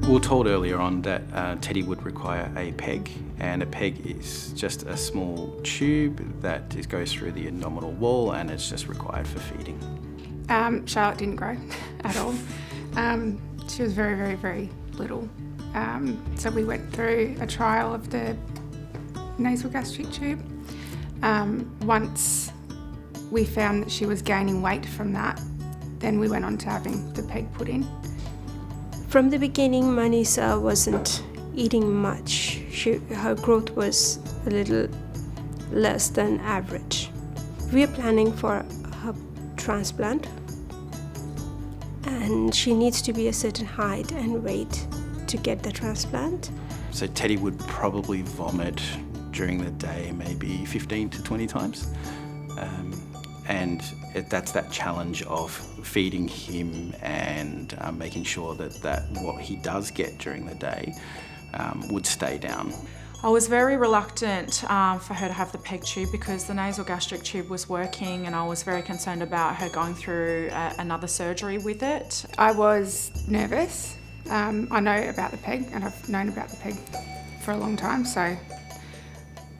We were told earlier on that Teddy would require a PEG, and a PEG is just a small tube that goes through the abdominal wall, and it's just required for feeding. Charlotte didn't grow at all. She was very, very, very little. So we went through a trial of the nasogastric tube. Once we found that she was gaining weight from that, then we went on to having the PEG put in. From the beginning, Manisa wasn't eating much. Her growth was a little less than average. We are planning for her transplant, and she needs to be a certain height and weight to get the transplant. So Teddy would probably vomit during the day maybe 15 to 20 times. That's that challenge of feeding him and making sure that what he does get during the day would stay down. I was very reluctant for her to have the PEG tube because the nasogastric tube was working, and I was very concerned about her going through another surgery with it. I was nervous. I know about the PEG, and I've known about the PEG for a long time, so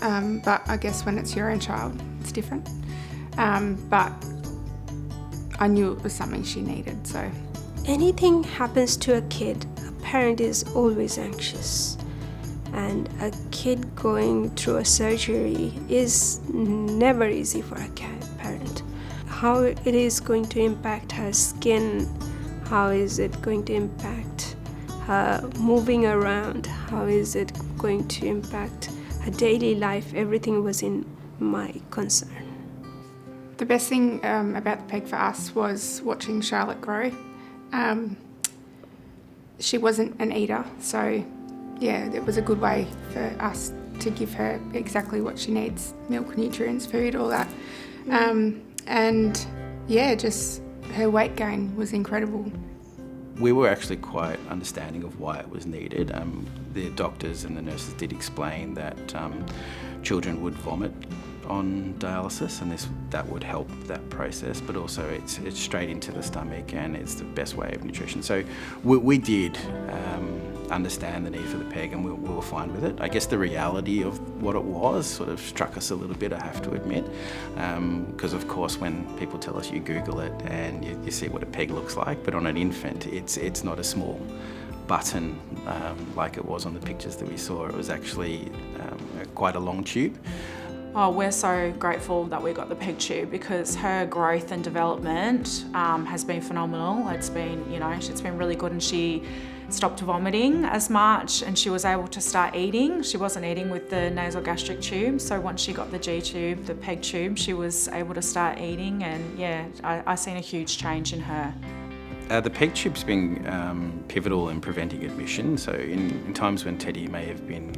but I guess when it's your own child, it's different. But I knew it was something she needed, so. Anything happens to a kid, a parent is always anxious. And a kid going through a surgery is never easy for a parent. How it is going to impact her skin, how is it going to impact her moving around, how is it going to impact her daily life, everything was in my concern. The best thing about the PEG for us was watching Charlotte grow. She wasn't an eater, so yeah, it was a good way for us to give her exactly what she needs, milk, nutrients, food, all that. And yeah, just her weight gain was incredible. We were actually quite understanding of why it was needed. The doctors and the nurses did explain that children would vomit on dialysis, and that would help that process, but also it's straight into the stomach, and it's the best way of nutrition. So we did understand the need for the PEG, and we were fine with it. I guess the reality of what it was sort of struck us a little bit, I have to admit, because of course when people tell us, you Google it and you see what a PEG looks like, but on an infant it's not a small button like it was on the pictures that we saw. It was actually quite a long tube. Oh, we're so grateful that we got the PEG tube because her growth and development has been phenomenal. It's been really good, and she stopped vomiting as much, and she was able to start eating. She wasn't eating with the nasogastric tube, so once she got the G tube, the PEG tube, she was able to start eating, and yeah, I seen a huge change in her. The PEG tube's been pivotal in preventing admission, so in times when Teddy may have been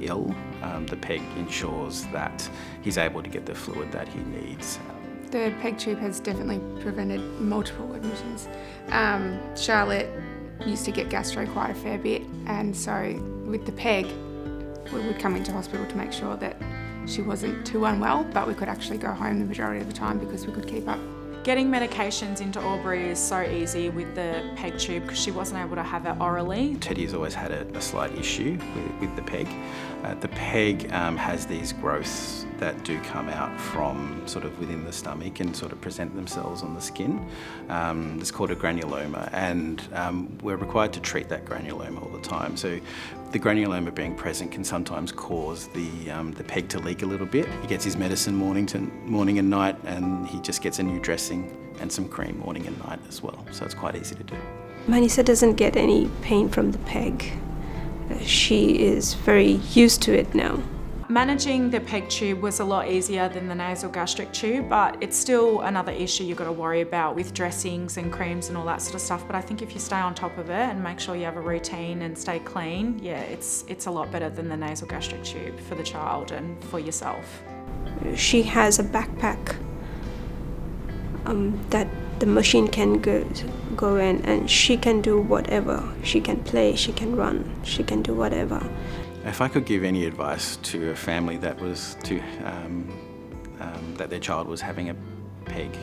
ill, the PEG ensures that he's able to get the fluid that he needs. The PEG tube has definitely prevented multiple admissions. Charlotte used to get gastro quite a fair bit, and so with the PEG, we would come into hospital to make sure that she wasn't too unwell, but we could actually go home the majority of the time because we could keep up. Getting medications into Aubrey is so easy with the PEG tube because she wasn't able to have it orally. Teddy's always had a slight issue with the PEG. The PEG has these growths that do come out from sort of within the stomach and sort of present themselves on the skin. It's called a granuloma, and we're required to treat that granuloma all the time. So the granuloma being present can sometimes cause the PEG to leak a little bit. He gets his medicine morning and night, and he just gets a new dressing and some cream morning and night as well. So it's quite easy to do. Manisa doesn't get any pain from the PEG. She is very used to it now. Managing the PEG tube was a lot easier than the nasogastric tube, but it's still another issue you've got to worry about with dressings and creams and all that sort of stuff. But I think if you stay on top of it and make sure you have a routine and stay clean, yeah, it's a lot better than the nasogastric tube for the child and for yourself. She has a backpack that the machine can go in, and she can do whatever. She can play, she can run, she can do whatever. If I could give any advice to a family that was that their child was having a PEG,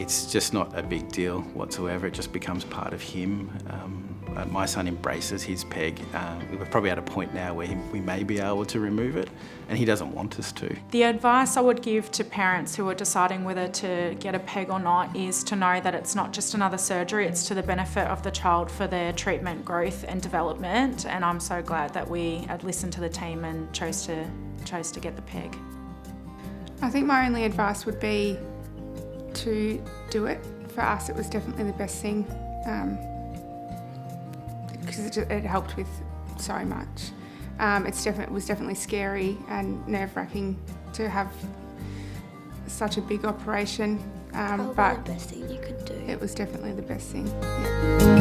it's just not a big deal whatsoever. It just becomes part of him. My son embraces his peg. We're probably at a point now where we may be able to remove it, and he doesn't want us to. The advice I would give to parents who are deciding whether to get a peg or not is to know that it's not just another surgery, it's to the benefit of the child for their treatment, growth and development. And I'm so glad that we had listened to the team and chose to get the peg. I think my only advice would be to do it. For us, it was definitely the best thing because it helped with so much. It was definitely scary and nerve-wracking to have such a big operation, Probably but the best thing you could do. it was definitely the best thing. Yeah.